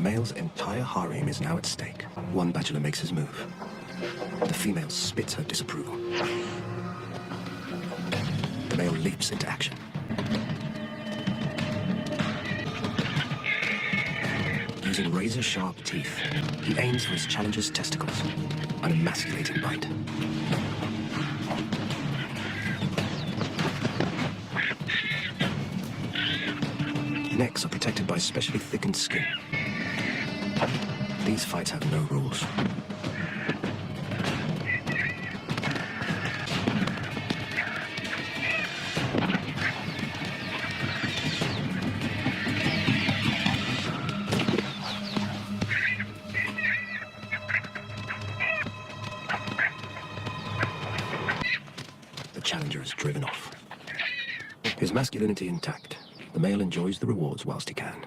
male's entire harem is now at stake. One bachelor makes his move. The female spits her disapproval. The male leaps into action. Using razor-sharp teeth, he aims for his challenger's testicles, an emasculating bite. Necks are protected by specially thickened skin. These fights have no rules. The challenger is driven off. His masculinity intact, the male enjoys the rewards whilst he can.